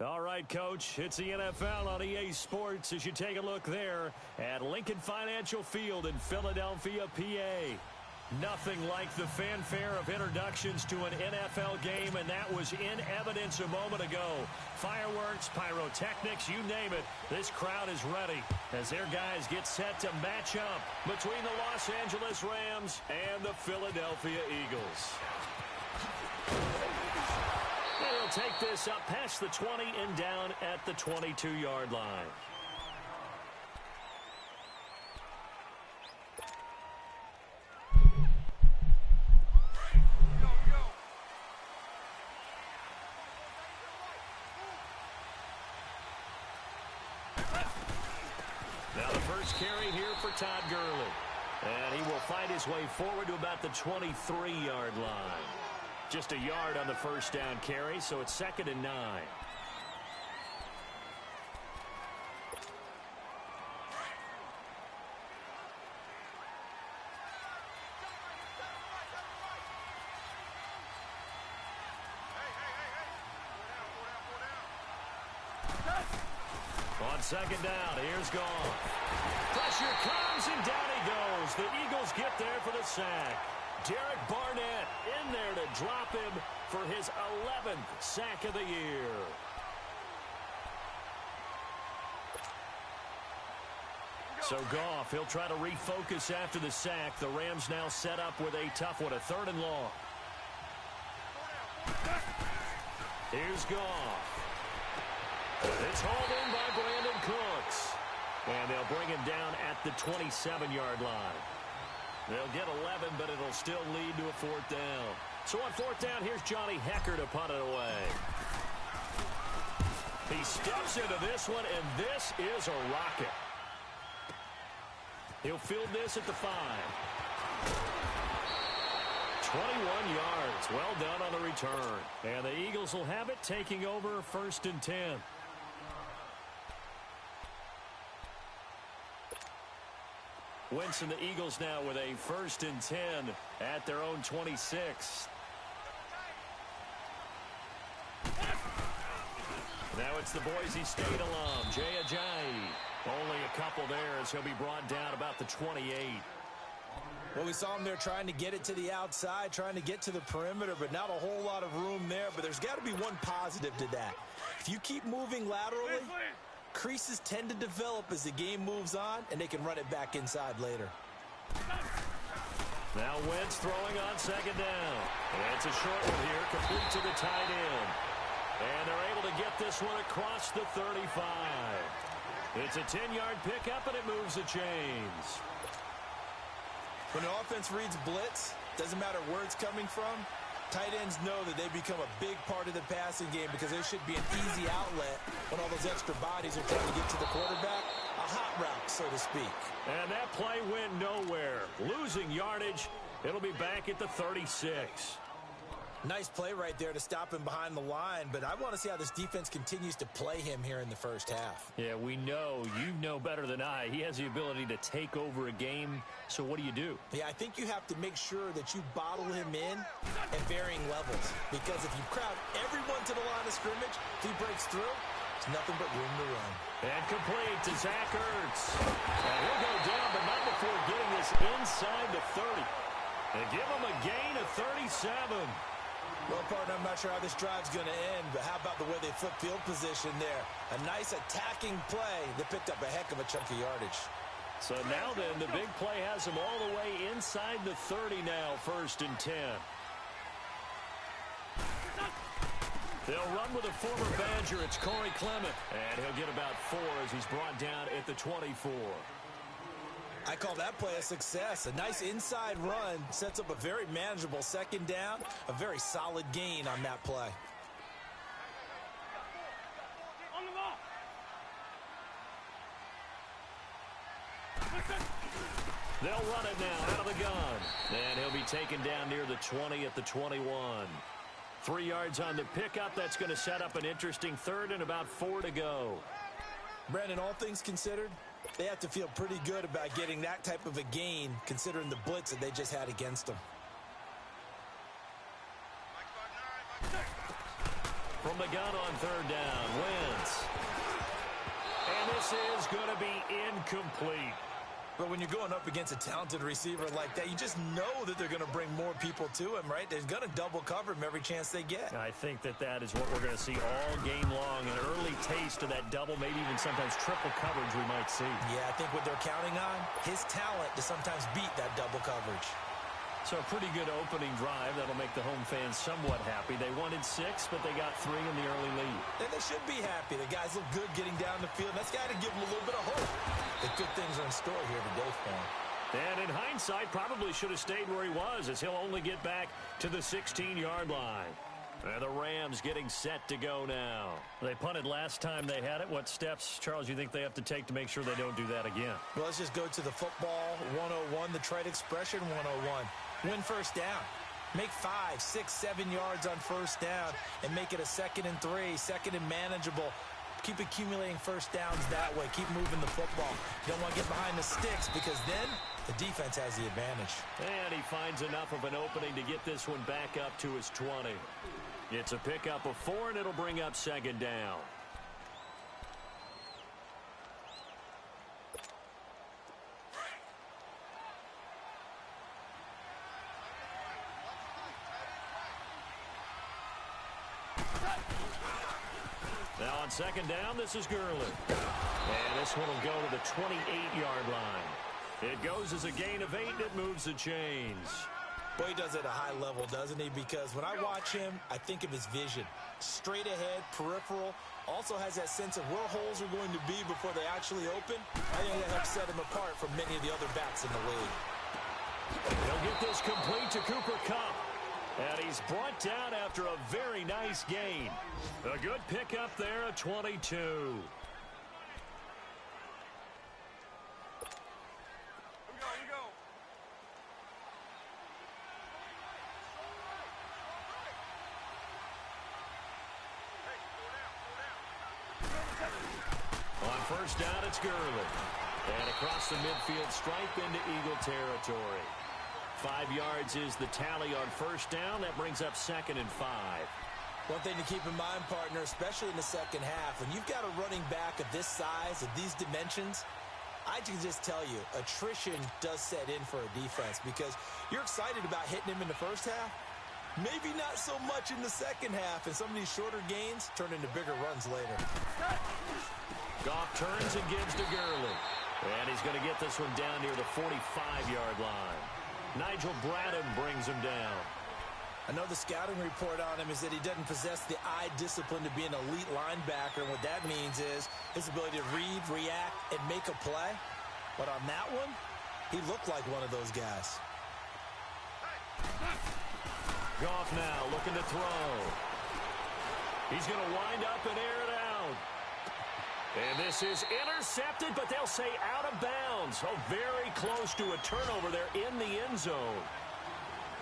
All right, Coach, it's the NFL on EA Sports as you take a look there at Lincoln Financial Field in Philadelphia, PA. Nothing like the fanfare of introductions to an NFL game, and that was in evidence a moment ago. Fireworks, pyrotechnics, you name it, this crowd is ready as their guys get set to match up between the Los Angeles Rams and the Philadelphia Eagles. They'll take this up past the 20 and down at the 22-yard line. Now the first carry here for Todd Gurley. And he will fight his way forward to about the 23-yard line. Just a yard on the first down carry, so it's 2nd and 9. On 2nd down, here's Goff. Pressure comes, and down he goes. The Eagles get there for the sack. Derek Barnett in there to drop him for his 11th sack of the year. So Goff, he'll try to refocus after the sack. The Rams now set up with a tough one, a 3rd and long. Here's Goff. It's hauled in by Brandon Cooks. And they'll bring him down at the 27-yard line. They'll get 11, but it'll still lead to a 4th down. So on 4th down, here's Johnny Hecker to punt it away. He steps into this one, and this is a rocket. He'll field this at the 5. 21 yards. Well done on the return. And the Eagles will have it, taking over 1st and 10. Wentz and the Eagles now with a 1st and 10 at their own 26. Now it's the Boise State alum, Jay Ajayi. Only a couple there as he'll be brought down about the 28. Well, we saw him there trying to get it to the outside, trying to get to the perimeter, but not a whole lot of room there. But there's got to be one positive to that. If you keep moving laterally, creases tend to develop as the game moves on, and they can run it back inside later. Now Wentz throwing on 2nd down. And it's a short one here, complete to the tight end. And they're able to get this one across the 35. It's a 10-yard pickup, and it moves the chains. When the offense reads blitz, doesn't matter where it's coming from, tight ends know that they become a big part of the passing game because there should be an easy outlet when all those extra bodies are trying to get to the quarterback. A hot route, so to speak. And that play went nowhere. Losing yardage. It'll be back at the 36. Nice play right there to stop him behind the line, but I want to see how this defense continues to play him here in the first half. Yeah, we know. You know better than I. He has the ability to take over a game, so what do? Yeah, I think you have to make sure that you bottle him in at varying levels, because if you crowd everyone to the line of scrimmage, if he breaks through, it's nothing but room to run. And complete to Zach Ertz. And he'll go down, but not before getting this inside the 30. And give him a gain of 37. Well, partner, I'm not sure how this drive's going to end, but how about the way they flip field position there? A nice attacking play that picked up a heck of a chunk of yardage. So now then, the big play has him all the way inside the 30 now, 1st and 10. They'll run with a former Badger. It's Corey Clement. And he'll get about 4 as he's brought down at the 24. I call that play a success. A nice inside run sets up a very manageable 2nd down. A very solid gain on that play. They'll run it now out of the gun. And he'll be taken down near the 20 at the 21. 3 yards on the pickup. That's going to set up an interesting 3rd and about 4 to go. Brandon, all things considered, they have to feel pretty good about getting that type of a gain considering the blitz that they just had against them. From the gun on third down, Wentz. And this is going to be incomplete. But when you're going up against a talented receiver like that, you just know that they're going to bring more people to him, right? They're going to double cover him every chance they get. I think that is what we're going to see all game long. An early taste of that double, maybe even sometimes triple coverage we might see. Yeah, I think what they're counting on, his talent to sometimes beat that double coverage. So a pretty good opening drive. That'll make the home fans somewhat happy. They wanted 6, but they got 3 in the early lead. And they should be happy. The guys look good getting down the field. That's got to give them a little bit of hope that good things are in store here today for him. And in hindsight, probably should have stayed where he was, as he'll only get back to the 16-yard line. And the Rams getting set to go now. They punted last time they had it. What steps, Charles, you think they have to take to make sure they don't do that again? Well, let's just go to the football 101, the trade expression 101. Win first down. Make 5, 6, 7 yards on first down and make it a 2nd and 3, 2nd and manageable. Keep accumulating first downs that way. Keep moving the football. You don't want to get behind the sticks because then the defense has the advantage. And he finds enough of an opening to get this one back up to his 20. It's a pickup of 4, and it'll bring up 2nd down. Now on 2nd down, this is Gurley. And this one will go to the 28-yard line. It goes as a gain of 8, and it moves the chains. Well, he does it at a high level, doesn't he? Because when I watch him, I think of his vision. Straight ahead, peripheral. Also has that sense of where holes are going to be before they actually open. I think that helps set him apart from many of the other backs in the league. He'll get this complete to Cooper Kupp. And he's brought down after a very nice gain. A good pickup there at 22. On first down, it's Gurley. And across the midfield stripe into Eagle territory. 5 yards is the tally on first down. That brings up 2nd and 5. One thing to keep in mind, partner, especially in the second half, when you've got a running back of this size, of these dimensions, I can just tell you, attrition does set in for a defense because you're excited about hitting him in the first half. Maybe not so much in the second half, and some of these shorter gains turn into bigger runs later. Goff turns and gives to Gurley. And he's going to get this one down near the 45-yard line. Nigel Bradham brings him down. I know the scouting report on him is that he doesn't possess the eye discipline to be an elite linebacker. And what that means is his ability to read, react, and make a play. But on that one, he looked like one of those guys. Goff now looking to throw. He's going to wind up and air it out. And this is intercepted, but they'll say out of bounds. Oh, very close to a turnover there in the end zone.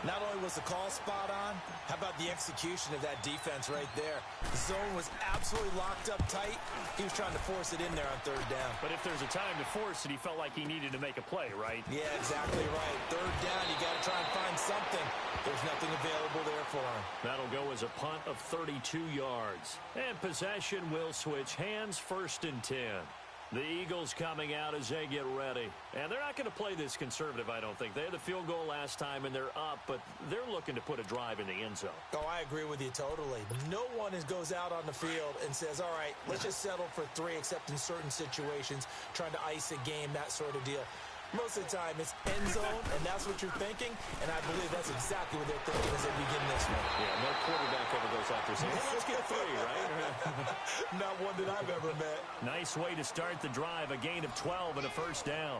Not only was the call spot on, how about the execution of that defense right there? The zone was absolutely locked up tight. He was trying to force it in there on third down. But if there's a time to force it, he felt like he needed to make a play, right? Yeah, exactly right. Third down, you got to try and find something. There's nothing available there for him. That'll go as a punt of 32 yards. And possession will switch hands, 1st and 10. The Eagles coming out as they get ready. And they're not going to play this conservative, I don't think. They had the field goal last time, and they're up, but they're looking to put a drive in the end zone. Oh, I agree with you totally. No one goes out on the field and says, all right, let's just settle for 3, except in certain situations, trying to ice a game, that sort of deal. Most of the time, it's end zone, and that's what you're thinking, and I believe that's exactly what they're thinking as they begin this one. Yeah, no quarterback ever goes out there saying, hey, let's get 3, right? Not one that I've ever met. Nice way to start the drive, a gain of 12 and a 1st down.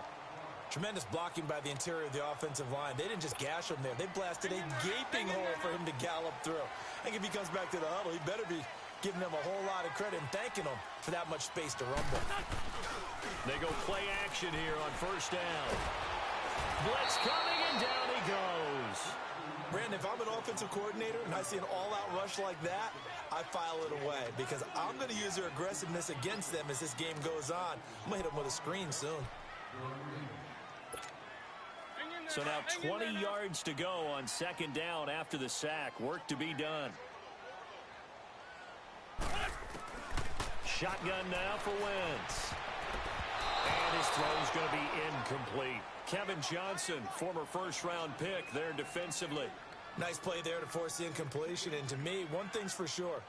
Tremendous blocking by the interior of the offensive line. They didn't just gash him there. They blasted a gaping hole for him to gallop through. I think if he comes back to the huddle, he better be giving them a whole lot of credit and thanking them for that much space to rumble. They go play action here on 1st down. Blitz coming, and down he goes. Brandon, if I'm an offensive coordinator and I see an all-out rush like that, I file it away because I'm going to use their aggressiveness against them as this game goes on. I'm going to hit them with a screen soon. So now 20 yards to go on 2nd down after the sack. Work to be done. Shotgun now for Wentz. And his throw's going to be incomplete. Kevin Johnson, former first-round pick there defensively. Nice play there to force the incompletion. And to me, one thing's for sure.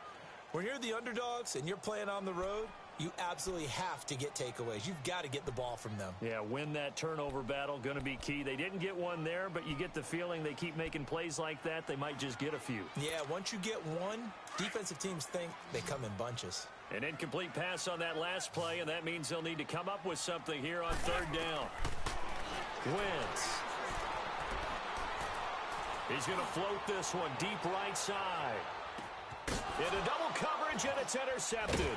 When you're the underdogs and you're playing on the road, you absolutely have to get takeaways. You've got to get the ball from them. Yeah, win that turnover battle, going to be key. They didn't get one there, but you get the feeling they keep making plays like that, they might just get a few. Yeah, once you get one, defensive teams think they come in bunches. An incomplete pass on that last play, and that means they'll need to come up with something here on third down. Wentz. He's going to float this one deep right side. Into double coverage, and it's intercepted.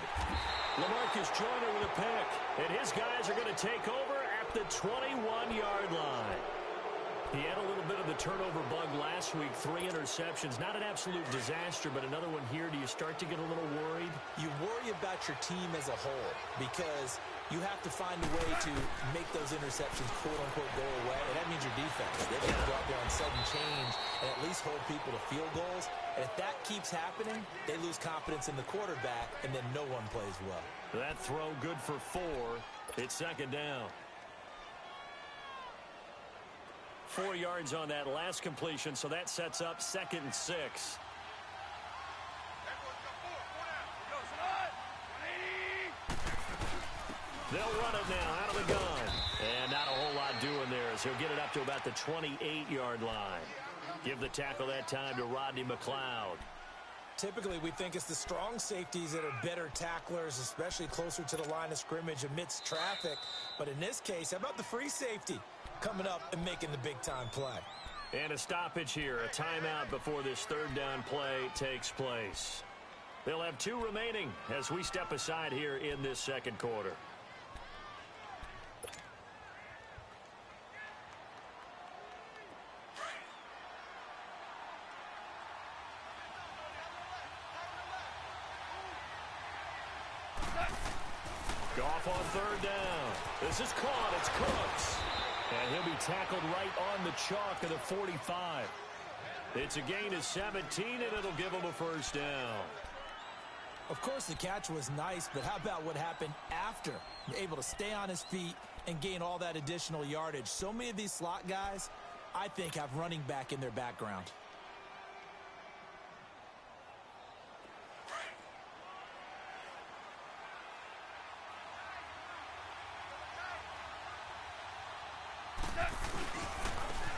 LaMarcus Joyner with a pick, and his guys are going to take over at the 21-yard line. He had a little bit of the turnover bug last week, 3 interceptions. Not an absolute disaster, but another one here. Do you start to get a little worried? You worry about your team as a whole because you have to find a way to make those interceptions, quote-unquote, go away, and that means your defense. They've got to go out there on sudden change and at least hold people to field goals. And if that keeps happening, they lose confidence in the quarterback, and then no one plays well. That throw good for 4. It's second down. 4 yards on that last completion, so that sets up 2nd and 6. They'll run it now out of the gun. And not a whole lot doing there as he'll get it up to about the 28-yard line. Give the tackle that time to Rodney McLeod. Typically, we think it's the strong safeties that are better tacklers, especially closer to the line of scrimmage amidst traffic. But in this case, how about the free safety coming up and making the big-time play? And a stoppage here, a timeout before this third down play takes place. They'll have 2 remaining as we step aside here in this second quarter. Goff on third down. This is caught. It's Cooks. And he'll be tackled right on the chalk of the 45. It's a gain of 17, and it'll give him a first down. Of course, the catch was nice, but how about what happened after? Able to stay on his feet and gain all that additional yardage. So many of these slot guys, I think, have running back in their background.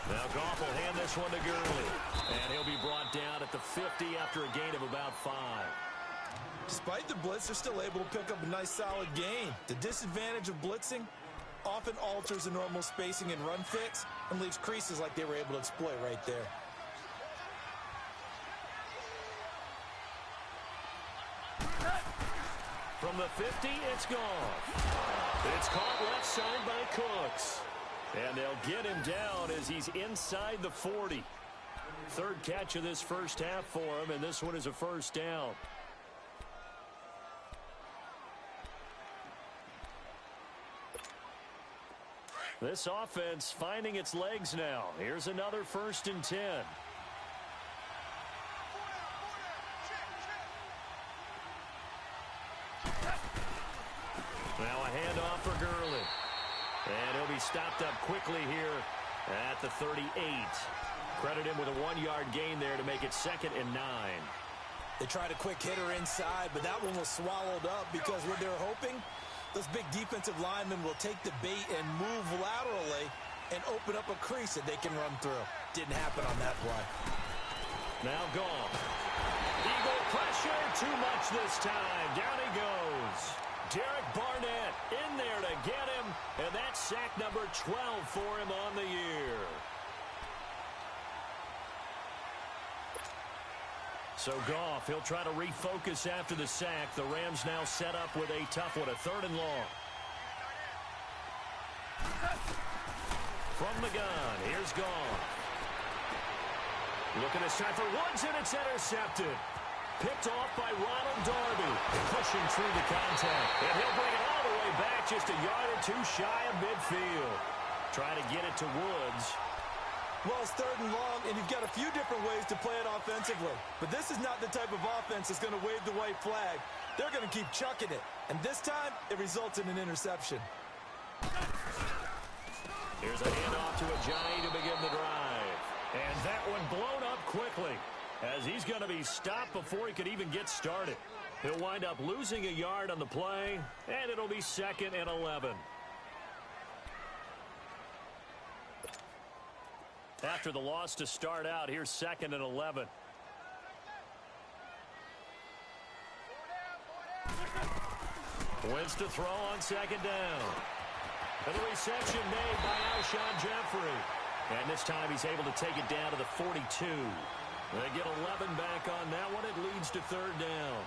Now Goff will hand this one to Gurley. And he'll be brought down at the 50 after a gain of about 5. Despite the blitz, they're still able to pick up a nice solid gain. The disadvantage of blitzing often alters the normal spacing and run fits and leaves creases like they were able to exploit right there. From the 50, it's gone. It's caught left side by Cooks. And they'll get him down as he's inside the 40. Third catch of this first half for him, and this one is a first down. This offense finding its legs now. Here's another 1st and 10. Now a handoff for Gurley. And he'll be stopped up quickly here at the 38. Credit him with a 1-yard gain there to make it 2nd and 9. They tried a quick hitter inside, but that one was swallowed up because what they're hoping, those big defensive linemen will take the bait and move laterally and open up a crease that they can run through. Didn't happen on that play. Now Goff. Eagle pressure, too much this time. Down he goes. Derek Barnett in there to get him, and that's sack number 12 for him on the year. So Goff, he'll try to refocus after the sack. The Rams now set up with a tough one, a 3rd and long. From the gun, here's Goff. Looking this time for Woods, and it's intercepted. Picked off by Ronald Darby. Pushing through the contact. And he'll bring it all the way back just a yard or 2 shy of midfield. Trying to get it to Woods. Well, it's 3rd and long, and you've got a few different ways to play it offensively. But this is not the type of offense that's going to wave the white flag. they're going to keep chucking it. And this time, it results in an interception. Here's a handoff to Ajayi to begin the drive. And that one blown up quickly, as he's going to be stopped before he could even get started. He'll wind up losing a yard on the play, and it'll be 2nd and 11. After the loss to start out, here's 2nd and 11. Wins to throw on 2nd down. And the reception made by Alshon Jeffrey. And this time he's able to take it down to the 42. They get 11 back on that one. It leads to 3rd down.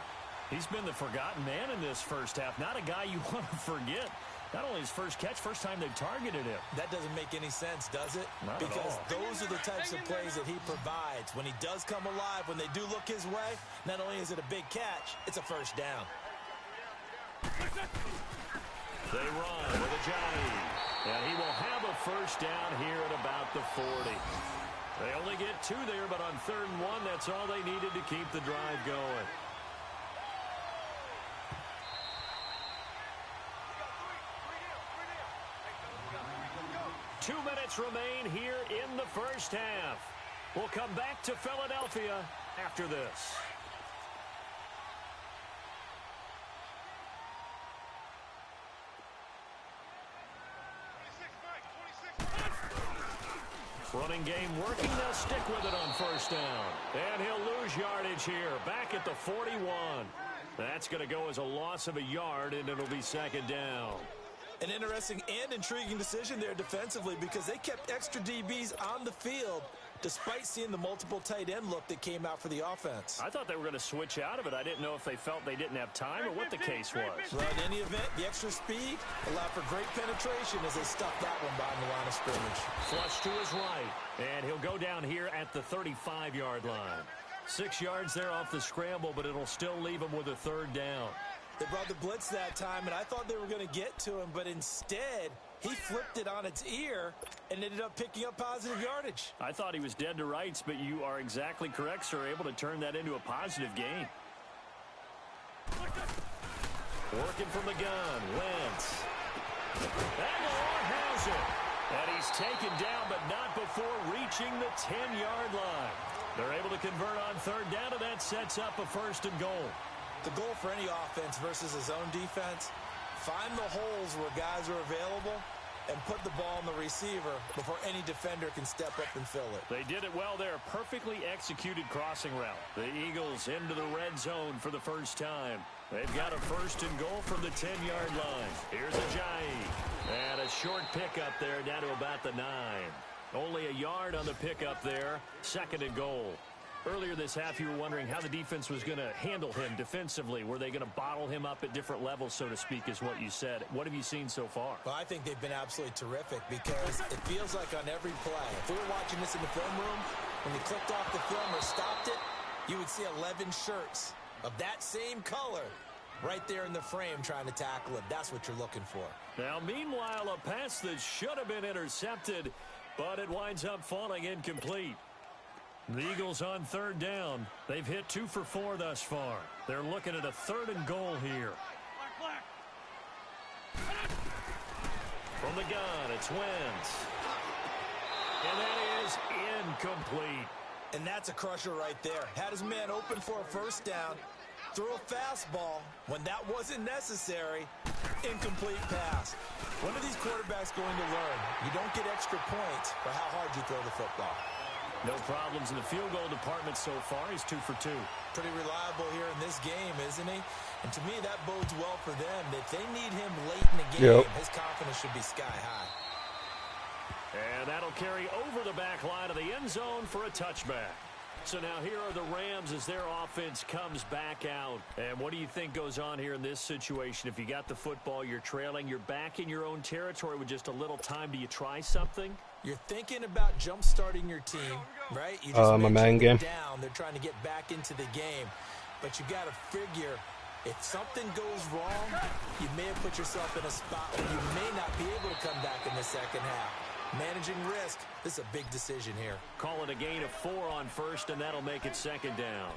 He's been the forgotten man in this first half. Not a guy you want to forget. Not only his first catch, first time they've targeted him. That doesn't make any sense, does it? Not because at all. Those are the types of plays that he provides. When he does come alive, when they do look his way, not only is it a big catch, it's a first down. They run with Ajayi. And he will have a first down here at about the 40. They only get 2 there, but on 3rd and 1, that's all they needed to keep the drive going. Two minutes remain here in the first half. We'll come back to Philadelphia after this. Running game working. They'll stick with it on first down. And he'll lose yardage here. Back at the 41. That's going to go as a loss of a yard, and it'll be 2nd down. An interesting and intriguing decision there defensively, because they kept extra DBs on the field despite seeing the multiple tight end look that came out for the offense. I thought they were going to switch out of it. I didn't know if they felt they didn't have time or what the case was. Well, in any event, the extra speed allowed for great penetration as they stuffed that one behind the line of scrimmage. Flush to his right, and he'll go down here at the 35-yard line. 6 yards there off the scramble, but it'll still leave him with a 3rd down. They brought the blitz that time, and I thought they were going to get to him, but instead, he flipped it on its ear and ended up picking up positive yardage. I thought he was dead to rights, but you are exactly correct, sir. Able to turn that into a positive gain. Working from the gun, Wentz. And Lord has it. And he's taken down, but not before reaching the 10-yard line. They're able to convert on 3rd down, and that sets up a 1st and goal. The goal for any offense versus his own defense, find the holes where guys are available and put the ball on the receiver before any defender can step up and fill it. They did it well there. Perfectly executed crossing route. The Eagles into the red zone for the first time. They've got a 1st and goal from the 10-yard line. Here's Ajayi. And a short pickup there down to about the 9. Only a yard on the pickup there. 2nd and goal. Earlier this half, you were wondering how the defense was going to handle him defensively. Were they going to bottle him up at different levels, so to speak, is what you said. What have you seen so far? Well, I think they've been absolutely terrific, because it feels like on every play, if we were watching this in the film room, when you clicked off the film or stopped it, you would see 11 shirts of that same color right there in the frame trying to tackle him. That's what you're looking for. Now, meanwhile, a pass that should have been intercepted, but it winds up falling incomplete. The Eagles on 3rd down. They've hit 2 for 4 thus far. They're looking at a 3rd and goal here. From the gun, it's Wentz. And that is incomplete. And that's a crusher right there. Had his man open for a 1st down, threw a fastball when that wasn't necessary. Incomplete pass. When are these quarterbacks going to learn? You don't get extra points for how hard you throw the football. No problems in the field goal department so far. He's 2 for 2. Pretty reliable here in this game, isn't he? And to me, that bodes well for them. If they need him late in the game, his confidence should be sky high. And that'll carry over the back line of the end zone for a touchback. So now here are the Rams as their offense comes back out. And what do you think goes on here in this situation? If you got the football, you're trailing, you're back in your own territory with just a little time. Do you try something? You're thinking about jump-starting your team, right? You just my man game. Down. They're trying to get back into the game. But you got to figure, if something goes wrong, you may have put yourself in a spot where you may not be able to come back in the second half. Managing risk, this is a big decision here. Call it a gain of 4 on 1st, and that'll make it 2nd down.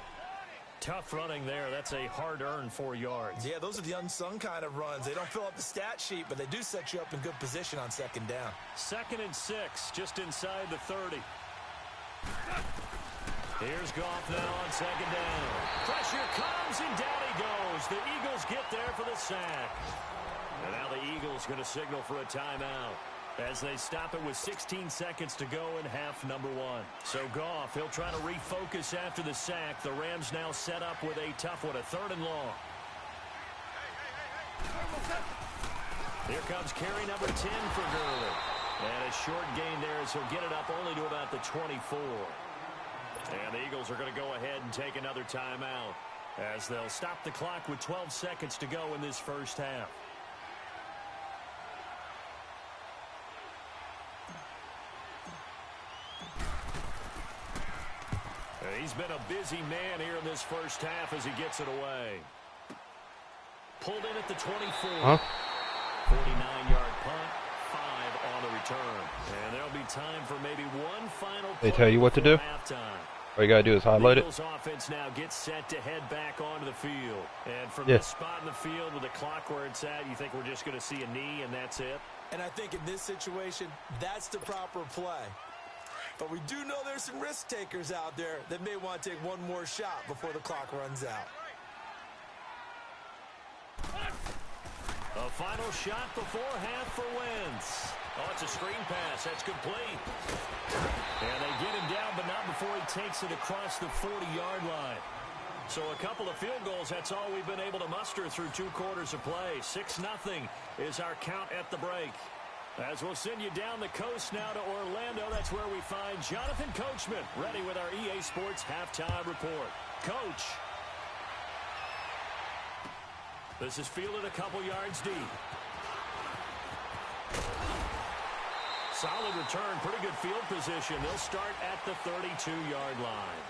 Tough running there. That's a hard-earned 4 yards. Yeah, those are the unsung kind of runs. They don't fill up the stat sheet, but they do set you up in good position on second down. 2nd and 6, just inside the 30. Here's Goff now on 2nd down. Pressure comes, and down he goes. The Eagles get there for the sack. And now the Eagles going to signal for a timeout as they stop it with 16 seconds to go in half number 1. So Goff, he'll try to refocus after the sack. The Rams now set up with a tough one, a 3rd and long. Here comes carry number 10 for Gurley. And a short gain there as he'll get it up only to about the 24. And the Eagles are going to go ahead and take another timeout as they'll stop the clock with 12 seconds to go in this first half. He's been a busy man here in this first half as he gets it away. Pulled in at the 24. 49-yard punt, 5 on the return. And there'll be time for maybe one final play. They tell you what to do? Halftime. All you got to do is highlight it. The offense now gets set to head back onto the field. And from this spot in the field with the clock where it's at, you think we're just going to see a knee and that's it? And I think in this situation, that's the proper play. But we do know there's some risk takers out there that may want to take one more shot before the clock runs out. A final shot before half for Wentz. Oh, it's a screen pass. That's complete. And they get him down, but not before he takes it across the 40-yard line. So a couple of field goals, that's all we've been able to muster through 2 quarters of play. 6-0 is our count at the break. As we'll send you down the coast now to Orlando, that's where we find Jonathan Coachman, ready with our EA Sports Halftime Report. Coach. This is fielded a couple yards deep. Solid return, pretty good field position. They'll start at the 32-yard line.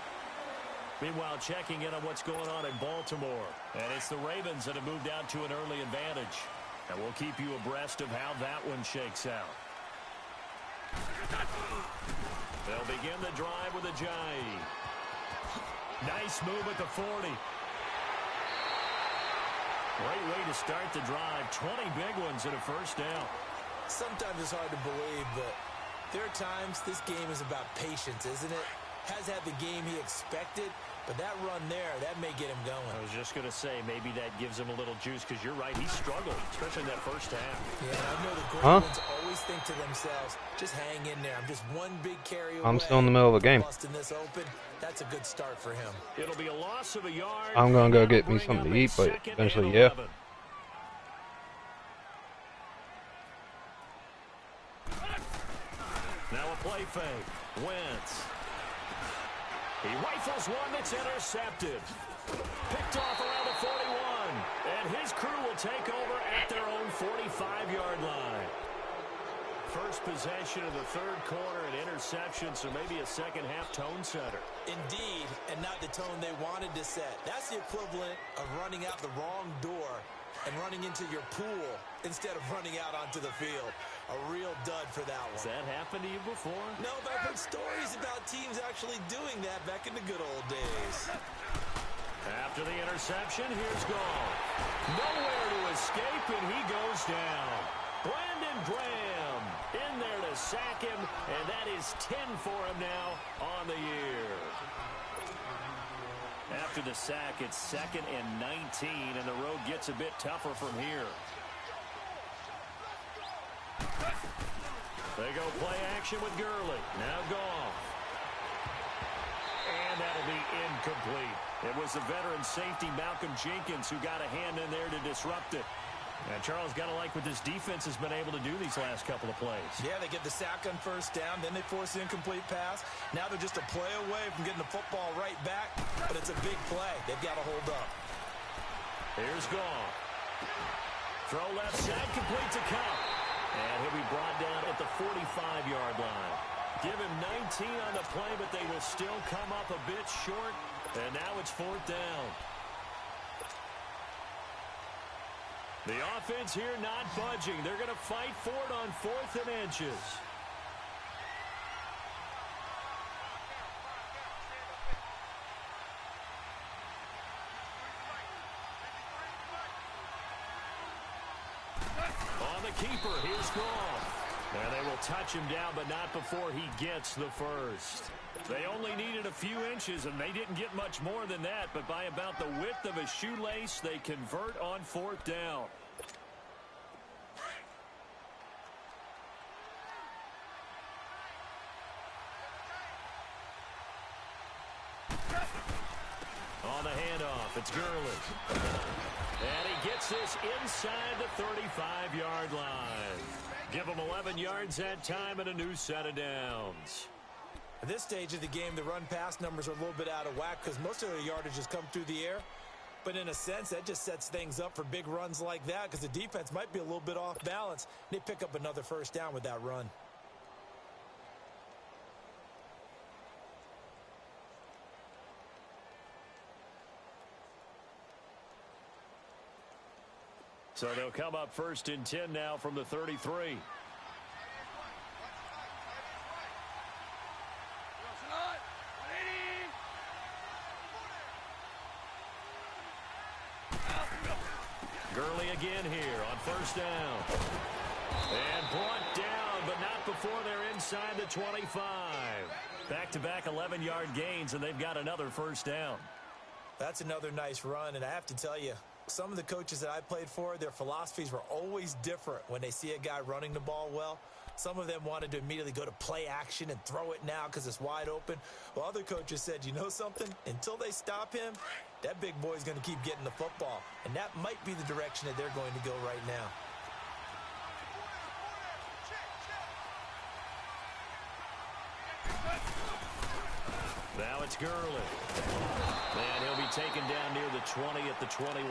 Meanwhile, checking in on what's going on in Baltimore. And it's the Ravens that have moved out to an early advantage. And we'll keep you abreast of how that one shakes out. They'll begin the drive with a Ajayi. Nice move at the 40. Great way to start the drive. 20 big ones and a first down. Sometimes it's hard to believe, but there are times this game is about patience, isn't it? Has had the game he expected, but that run there, that may get him going. I was just going to say, maybe that gives him a little juice, because you're right, he struggled, especially in that first half. Yeah, I know the great ones always think to themselves, just hang in there. I'm just one big carry away. I'm still in the middle of a game. Busting this open, that's a good start for him. It'll be a loss of a yard. I'm going to go get me something to eat, but eventually, yeah. Now a play fake. Wentz. He rifles one that's intercepted. Picked off around the 41. And his crew will take over at their own 45-yard line. First possession of the third quarter, an interception, so maybe a second-half tone setter. Indeed, and not the tone they wanted to set. That's the equivalent of running out the wrong door and running into your pool instead of running out onto the field. A real dud for that one. Has that happened to you before? No, but I've heard stories about teams actually doing that back in the good old days. After the interception, here's Goff. Nowhere to escape, and he goes down. Brandon Graham in there to sack him, and that is 10 for him now on the year. After the sack, it's 2nd and 19, and the road gets a bit tougher from here. They go play action with Gurley. Now Goff. And that'll be incomplete. It was the veteran safety Malcolm Jenkins who got a hand in there to disrupt it. And Charles, got to like what this defense has been able to do these last couple of plays. Yeah, they get the sack on first down, then they force the incomplete pass. Now they're just a play away from getting the football right back, but it's a big play. They've got to hold up. Here's Goff. Throw left side, complete to Cup. And he'll be brought down at the 45-yard line. Give him 19 on the play, but they will still come up a bit short. And now it's 4th down. The offense here not budging. They're going to fight for it on 4th and inches. keeper. Here's Goff. And they will touch him down, but not before he gets the first. They only needed a few inches, and they didn't get much more than that. But by about the width of a shoelace, they convert on 4th down. On the handoff, it's Gurley. And he gets this inside the 35-yard line. Give him 11 yards that time and a new set of downs. At this stage of the game, the run-pass numbers are a little bit out of whack because most of their yardage has come through the air. But in a sense, that just sets things up for big runs like that because the defense might be a little bit off balance. They pick up another first down with that run. So they'll come up 1st and 10 now from the 33. Gurley again here on 1st down. And brought down, but not before they're inside the 25. Back-to-back 11-yard gains, and they've got another first down. That's another nice run, and I have to tell you, some of the coaches that I played for, their philosophies were always different when they see a guy running the ball well. Some of them wanted to immediately go to play action and throw it now because it's wide open. While other coaches said, you know something? Until they stop him, that big boy's going to keep getting the football. And that might be the direction that they're going to go right now. Now it's Gurley. And he'll be taken down near the 20 at the 21.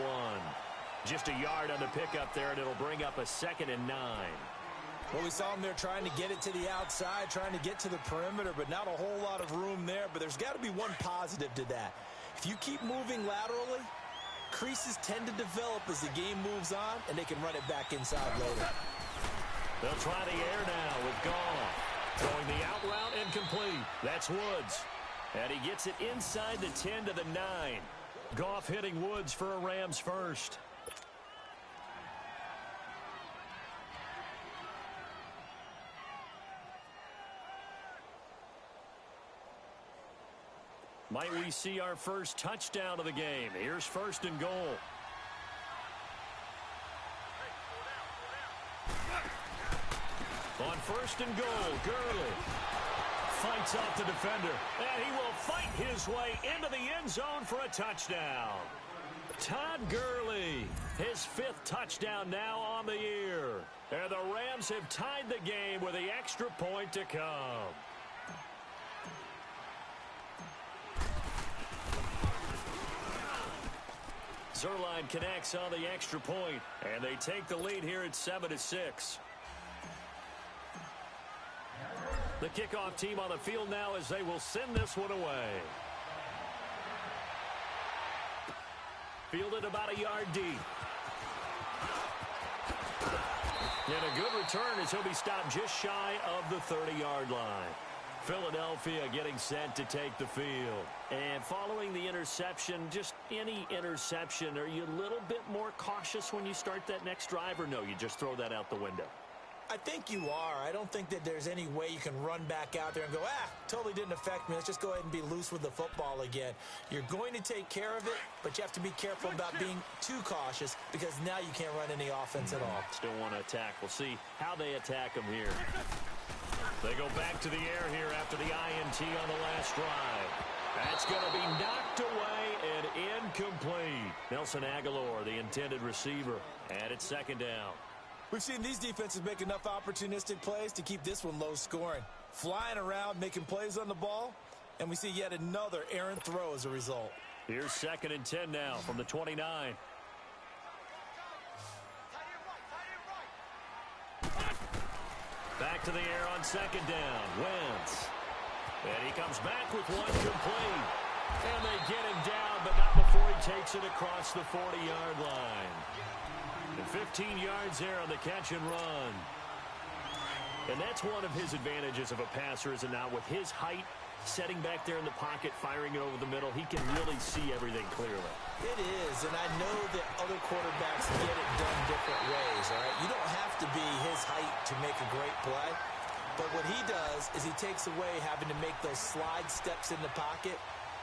Just a yard on the pickup there, and it'll bring up a 2nd and 9. Well, we saw him there trying to get it to the outside, trying to get to the perimeter, but not a whole lot of room there. But there's got to be one positive to that. If you keep moving laterally, creases tend to develop as the game moves on, and they can run it back inside later. They'll try the air now with Goff. Throwing the out route incomplete. That's Woods. And he gets it inside the 10 to the 9. Goff hitting Woods for a Rams first. Might we see our first touchdown of the game? Here's 1st and goal. On 1st and goal, Gurley fights off the defender, and he will fight his way into the end zone for a touchdown. Todd Gurley, his 5th touchdown now on the year. And the Rams have tied the game with the extra point to come. Zerline connects on the extra point, and they take the lead here at 7-6. The kickoff team on the field now as they will send this one away. Fielded about a yard deep. And a good return as he'll be stopped just shy of the 30-yard line. Philadelphia getting set to take the field. And following the interception, just any interception, are you a little bit more cautious when you start that next drive, or no, you just throw that out the window? I think you are. I don't think that there's any way you can run back out there and go, totally didn't affect me. Let's just go ahead and be loose with the football again. You're going to take care of it, but you have to be careful about being too cautious because now you can't run any offense at all. Still want to attack. We'll see how they attack them here. They go back to the air here after the INT on the last drive. That's going to be knocked away and incomplete. Nelson Aguilar, the intended receiver, and it's 2nd down. We've seen these defenses make enough opportunistic plays to keep this one low scoring. Flying around, making plays on the ball, and we see yet another errant throw as a result. Here's 2nd and 10 now from the 29. Back to the air on 2nd down. Wentz. And he comes back with one complete. And they get him down, but not before he takes it across the 40-yard line. And 15 yards there on the catch and run. And that's one of his advantages of a passer, is it not? With his height, setting back there in the pocket, firing it over the middle, he can really see everything clearly. It is, is, and I know that other quarterbacks get it done different ways, all right? You don't have to be his height to make a great play, but what he does is he takes away having to make those slide steps in the pocket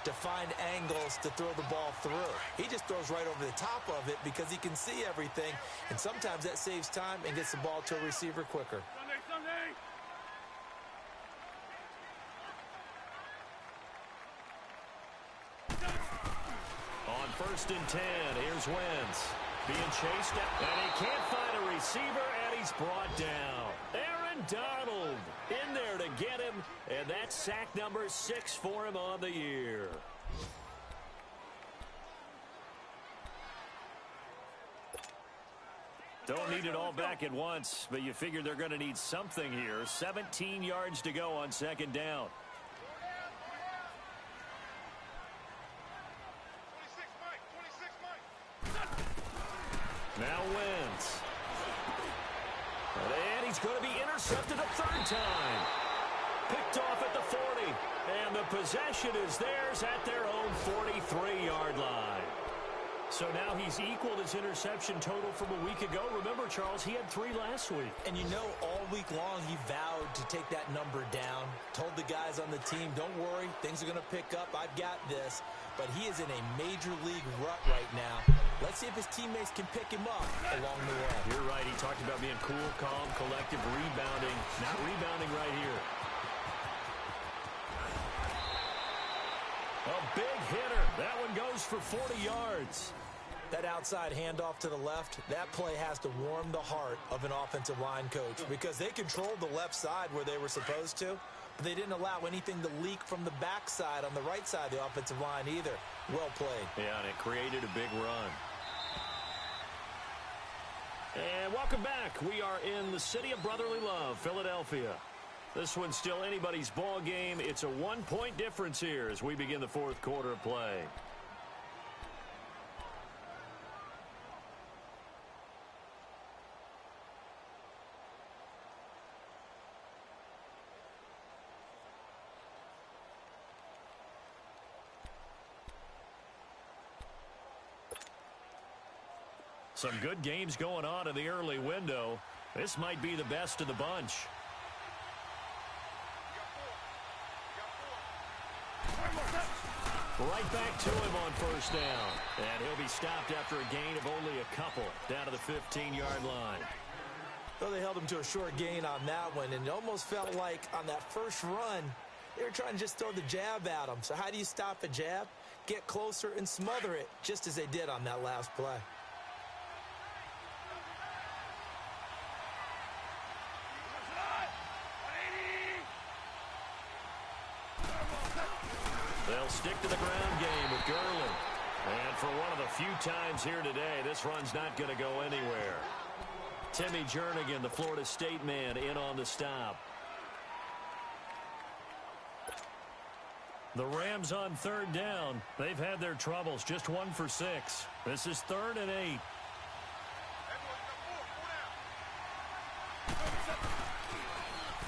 to find angles to throw the ball through. He just throws right over the top of it because he can see everything, and sometimes that saves time and gets the ball to a receiver quicker. On 1st and 10, here's Wentz. Being chased, and he can't find a receiver, and he's brought down. Aaron Donald in there to get him, and that's sack number 6 for him on the year. Don't need it all back at once, but you figure they're going to need something here. 17 yards to go on 2nd down. Now Wentz. And he's going to be intercepted a 3rd time. Picked off at the 40. And the possession is theirs at their own 43-yard line. So now he's equaled his interception total from a week ago. Remember, Charles, he had 3 last week. And you know, all week long he vowed to take that number down. Told the guys on the team, don't worry, things are going to pick up. I've got this. But he is in a major league rut right now. Let's see if his teammates can pick him up along the way. You're right. He talked about being cool, calm, collective, rebounding. Not rebounding right here. A big hitter. That one goes for 40 yards. That outside handoff to the left, that play has to warm the heart of an offensive line coach because they controlled the left side where they were supposed to, but they didn't allow anything to leak from the backside on the right side of the offensive line either. Well played. Yeah, and it created a big run. And welcome back. We are in the city of brotherly love, Philadelphia. This one's still anybody's ball game. It's a 1-point difference here as we begin the 4th quarter of play. Some good games going on in the early window. This might be the best of the bunch. Right back to him on 1st down. And he'll be stopped after a gain of only a couple down to the 15-yard line. Well, they held him to a short gain on that one, and it almost felt like on that first run, they were trying to just throw the jab at him. So how do you stop a jab? Get closer and smother it, just as they did on that last play. They'll stick to the ground game with Gurley. And for one of the few times here today, this run's not going to go anywhere. Timmy Jernigan, the Florida State man, in on the stop. The Rams on 3rd down. They've had their troubles. Just 1 for 6. This is 3rd and 8.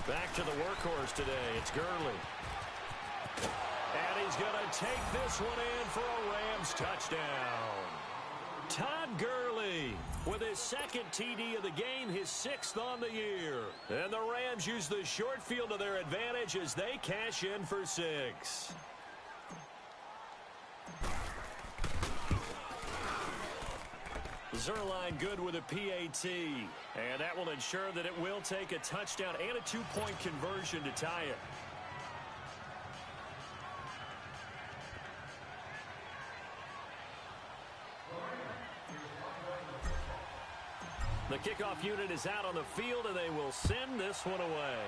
Back to the workhorse today. It's Gurley. And he's going to take this one in for a Rams touchdown. Todd Gurley with his 2nd TD of the game, his 6th on the year. And the Rams use the short field to their advantage as they cash in for 6. Zerline good with a PAT. And that will ensure that it will take a touchdown and a 2-point conversion to tie it. The kickoff unit is out on the field, and they will send this one away.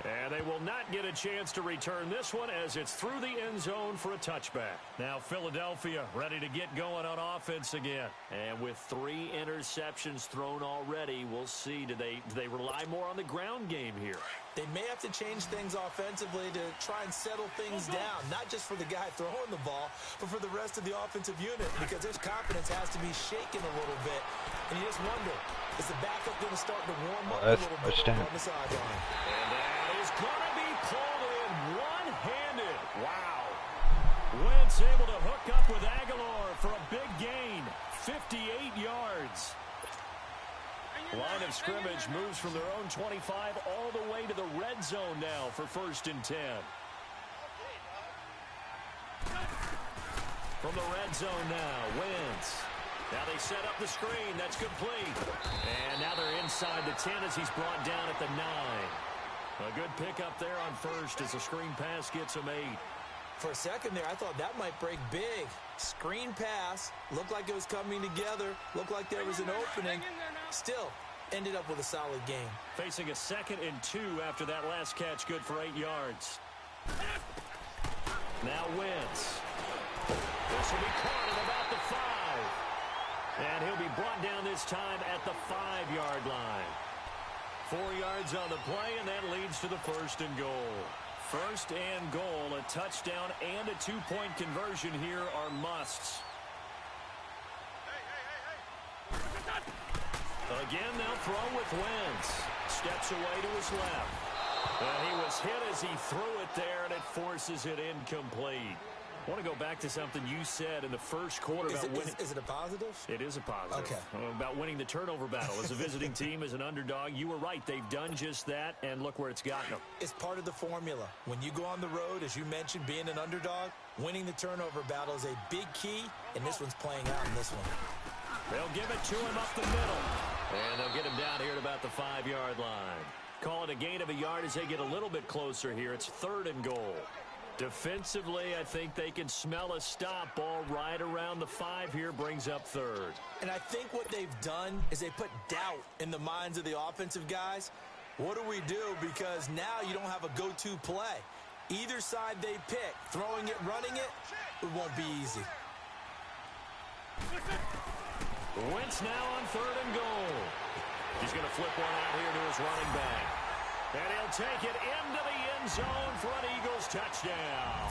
And they will not get a chance to return this one as it's through the end zone for a touchback. Now Philadelphia ready to get going on offense again. And with 3 interceptions thrown already, we'll see. Do they rely more on the ground game here? They may have to change things offensively to try and settle things down, not just for the guy throwing the ball, but for the rest of the offensive unit, because their confidence has to be shaken a little bit. And you just wonder, is the backup going to start to warm up a little bit on the sideline? And that is going to be pulled in one-handed. Wow. Wentz able to hook up with Aguilar for a big gain, 58 yards. Line of scrimmage moves from their own 25 all the way to the red zone now for 1st and 10. From the red zone now, Wentz. Now they set up the screen. That's complete. And now they're inside the 10 as he's brought down at the 9. A good pickup there on 1st as the screen pass gets him 8. For a second there, I thought that might break big. Screen pass. Looked like it was coming together. Looked like there was an opening. Still, ended up with a solid game. Facing a 2nd and 2 after that last catch, good for 8 yards. Now Wentz. This will be caught at about the 5. And he'll be brought down this time at the 5-yard line. 4 yards on the play, and that leads to the 1st and goal. 1st and goal, a touchdown and a 2-point conversion here are musts. Again, they'll throw with Wentz. Steps away to his left. And he was hit as he threw it there, and it forces it incomplete. I want to go back to something you said in the first quarter about winning. Is it a positive? It is a positive. Okay. About winning the turnover battle. As a visiting team, as an underdog, you were right. They've done just that, and look where it's gotten them. It's part of the formula. When you go on the road, as you mentioned, being an underdog, winning the turnover battle is a big key, and this one's playing out in this one. They'll give it to him up the middle. And they'll get him down here at about the 5-yard line. Call it a gain of a yard as they get a little bit closer here. It's 3rd and goal. Defensively, I think they can smell a stop. Ball right around the 5 here, brings up 3rd. And I think what they've done is they put doubt in the minds of the offensive guys. What do we do? Because now you don't have a go-to play. Either side they pick, throwing it, running it, it won't be easy. Wentz now on 3rd and goal. He's going to flip one out here to his running back. And he'll take it into the end zone for an Eagles touchdown.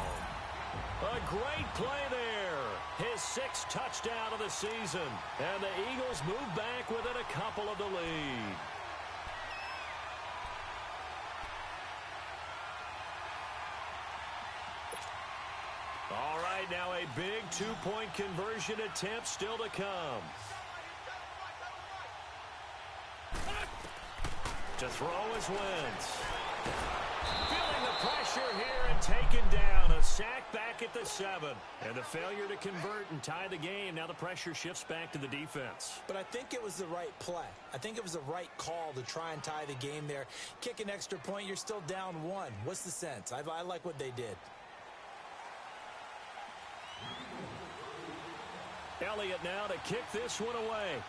A great play there. His 6th touchdown of the season. And the Eagles move back within a couple of the lead. All right, now a big 2-point conversion attempt still to come. To throw is Wentz. Feeling the pressure here and taken down. A sack back at the 7. And the failure to convert and tie the game. Now the pressure shifts back to the defense. But I think it was the right play. I think it was the right call to try and tie the game there. Kick an extra point, you're still down 1. What's the sense? I like what they did. Elliott now to kick this one away.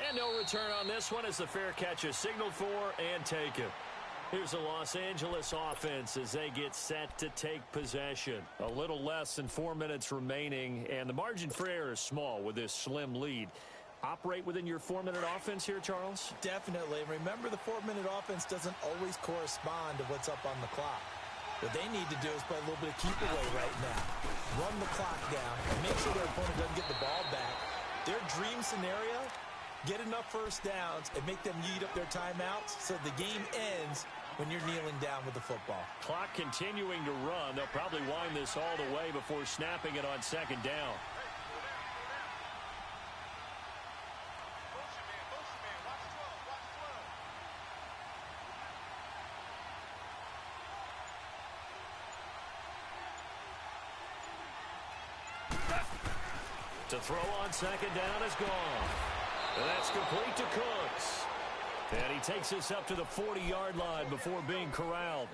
And no return on this one as the fair catch is signaled for and taken. Here's the Los Angeles offense as they get set to take possession. A little less than 4 minutes remaining, and the margin for error is small with this slim lead. Operate within your 4-minute offense here, Charles? Definitely. Remember, the 4-minute offense doesn't always correspond to what's up on the clock. What they need to do is play a little bit of keep away right now. Run the clock down and make sure their opponent doesn't get the ball back. Their dream scenario, get enough first downs and make them eat up their timeouts so the game ends when you're kneeling down with the football. Clock continuing to run. They'll probably wind this all the way before snapping it on 2nd down. To throw on 2nd down is gone. And that's complete to Cooks. And he takes this up to the 40-yard line before being corralled.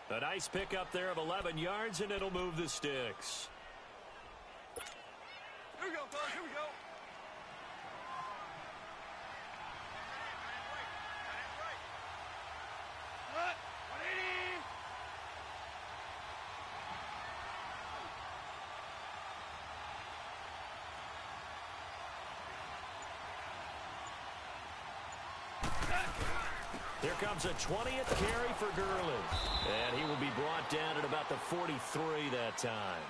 A nice pickup there of 11 yards, and it'll move the sticks. Here we go, fellas. Here we go. What? 180. Here comes a 20th carry for Gurley. And he will be brought down at about the 43 that time.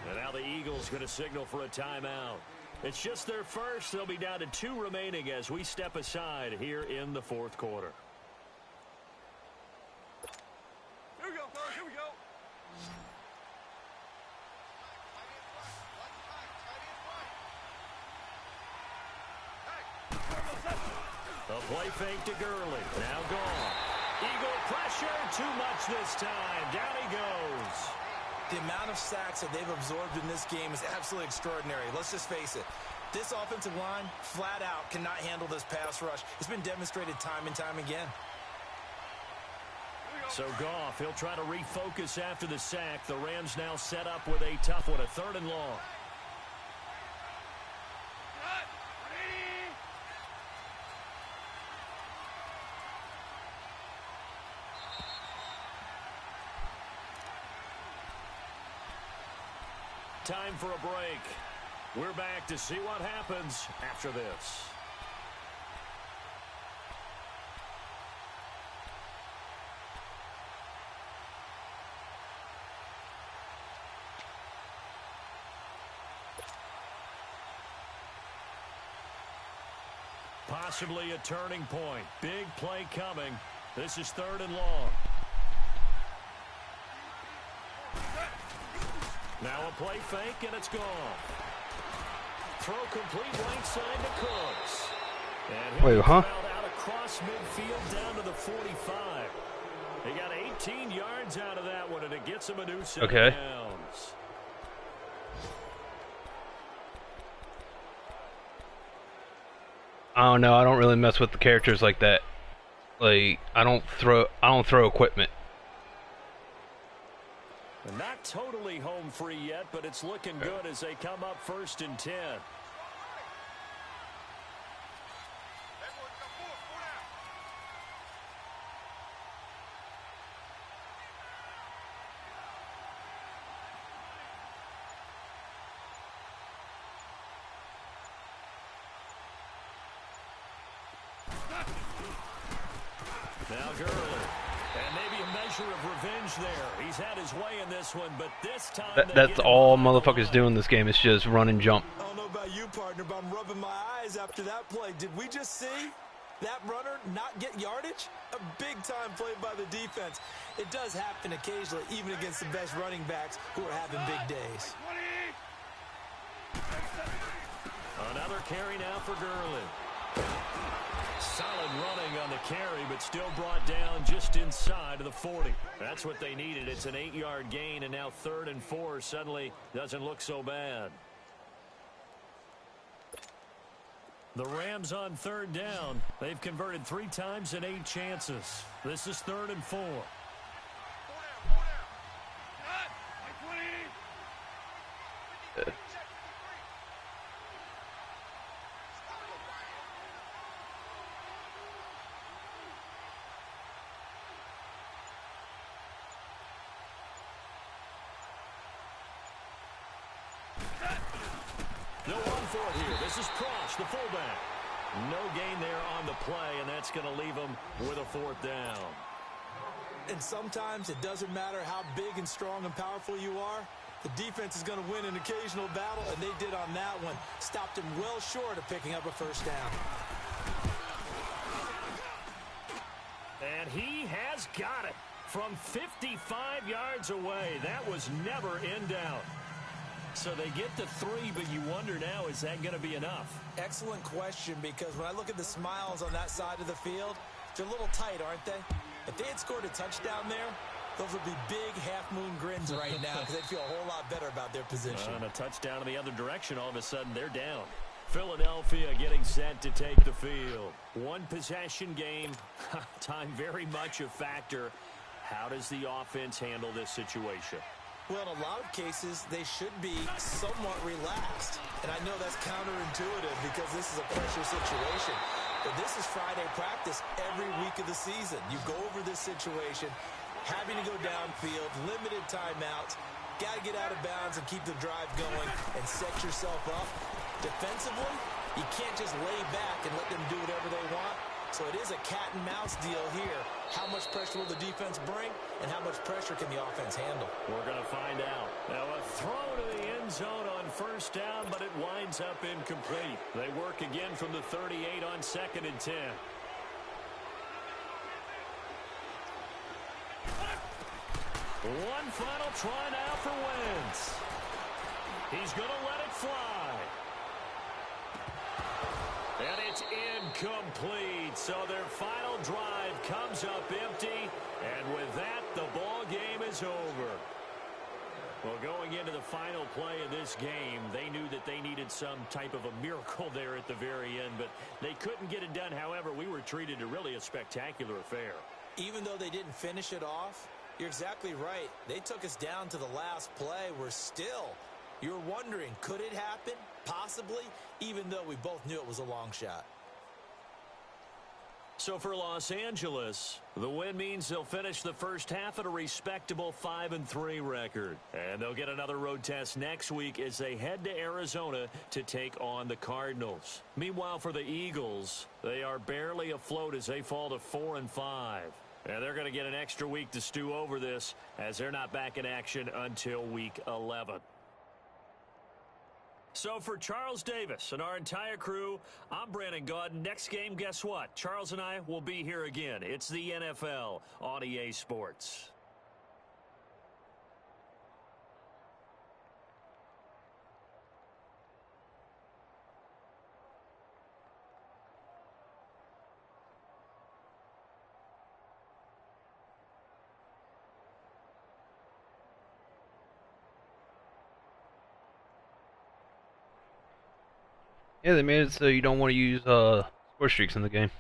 And now the Eagles going to signal for a timeout. It's just their first. They'll be down to 2 remaining as we step aside here in the 4th quarter. A play fake to Gurley. Now gone. Eagle pressure. Too much this time. Down he goes. The amount of sacks that they've absorbed in this game is absolutely extraordinary. Let's just face it. This offensive line, flat out, cannot handle this pass rush. It's been demonstrated time and time again. So Goff, he'll try to refocus after the sack. The Rams now set up with a tough one, a 3rd and long. Time for a break. We're back to see what happens after this. Possibly a turning point. Big play coming. This is 3rd and long. Now a play fake, and it's gone. Throw complete right side to Cooks. And wait, huh? Out across midfield down to the 45. He got 18 yards out of that one, and it gets him a new set of downs. I don't know. I don't really mess with the characters like that. Like I don't throw equipment. Not totally home free yet, but it's looking good as they come up 1st and 10. Now Gurley. And maybe a measure of revenge there. He's had his way in this one, but this time... That's all motherfuckers do in this game. Is just run and jump. I don't know about you, partner, but I'm rubbing my eyes after that play. Did we just see that runner not get yardage? A big-time play by the defense. It does happen occasionally, even against the best running backs who are having big days. Another carry now for Gurley. Solid running on the carry, but still brought down just inside of the 40. That's what they needed. It's an 8-yard gain, and now 3rd and 4 suddenly doesn't look so bad. The Rams on 3rd down. They've converted 3 times in 8 chances. This is 3rd and 4. No on for it here. This is Cross, the fullback. No gain there on the play, and that's going to leave him with a 4th down. And sometimes it doesn't matter how big and strong and powerful you are. The defense is going to win an occasional battle, and they did on that one. Stopped him well short of picking up a 1st down. And he has got it from 55 yards away. That was never in doubt. So they get the 3, but you wonder now, is that going to be enough? Excellent question, because when I look at the smiles on that side of the field, they're a little tight, aren't they? If they had scored a touchdown there, those would be big half-moon grins right now because they'd feel a whole lot better about their position. And a touchdown in the other direction, all of a sudden they're down. Philadelphia getting set to take the field. 1-possession game. Time very much a factor. How does the offense handle this situation? Well, in a lot of cases, they should be somewhat relaxed. And I know that's counterintuitive because this is a pressure situation. But this is Friday practice every week of the season. You go over this situation, having to go downfield, limited timeouts, got to get out of bounds and keep the drive going and set yourself up. Defensively, you can't just lay back and let them do whatever they want. So it is a cat-and-mouse deal here. How much pressure will the defense bring, and how much pressure can the offense handle? We're going to find out. Now a throw to the end zone on 1st down, but it winds up incomplete. They work again from the 38 on 2nd and 10. One final try now for Wentz. He's going to let it fly. And it's incomplete. So their final drive comes up empty. And with that, the ball game is over. Well, going into the final play of this game, they knew that they needed some type of a miracle there at the very end, but they couldn't get it done. However, we were treated to really a spectacular affair. Even though they didn't finish it off, you're exactly right. They took us down to the last play. We're still, you're wondering, could it happen? Possibly, even though we both knew it was a long shot. So for Los Angeles, the win means they'll finish the first half at a respectable 5-3 record. And they'll get another road test next week as they head to Arizona to take on the Cardinals. Meanwhile, for the Eagles, they are barely afloat as they fall to 4-5. And they're going to get an extra week to stew over this as they're not back in action until week 11. So for Charles Davis and our entire crew, I'm Brandon Gaudin. Next game, guess what? Charles and I will be here again. It's the NFL on EA Sports. Yeah, they made it so you don't want to use score streaks in the game.